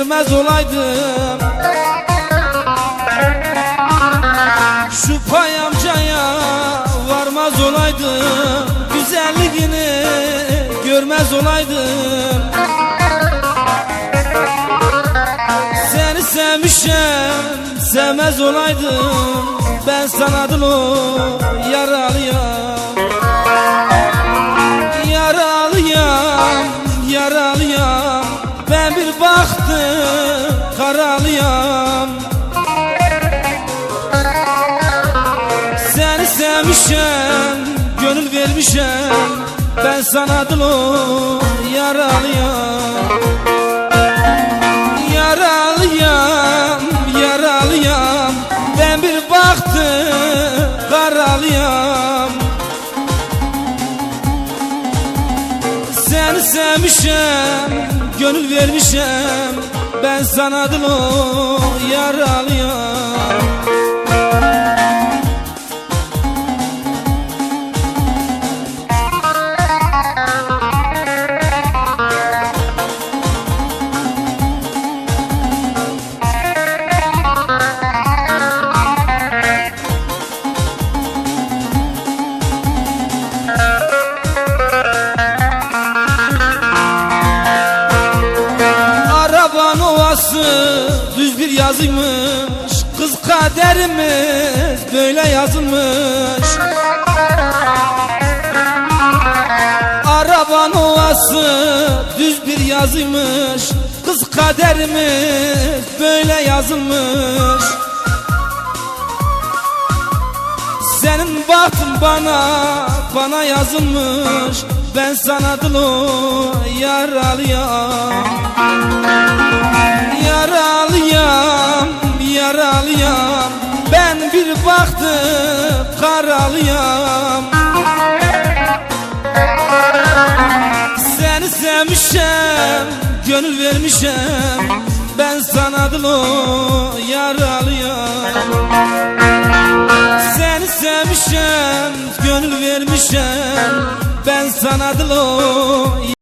görmez olaydım. Şu pay amcaya varmaz olaydım, güzelliğini görmez olaydım. Seni sevmişim, sevmez olaydım, ben sana dilo yaralıyam. Yaralıyam, yaralıyam, ben bir baktım karalıyam. Seni sevmişim, gönül vermişim, ben sana dilo yaralıyam. Yaralıyam, yaralıyam, ben bir baktım karalıyam. Seni sevmişim, gönül vermişim, ben sana dilo yaralıyam. Düz bir yazıymış, kız kaderimiz böyle yazılmış. Araban ovası düz bir yazıymış, kız kaderimiz böyle yazılmış. Senin bahtın bana yazılmış, ben sana dilo yaralıyam. Yaralıyam, yaralıyam, ben bir baktım karalıyam. Seni sevmişim, gönül vermişim, ben sana dilo yaralıyam. Seni sevmişim, gönül vermişim, ben sana dilo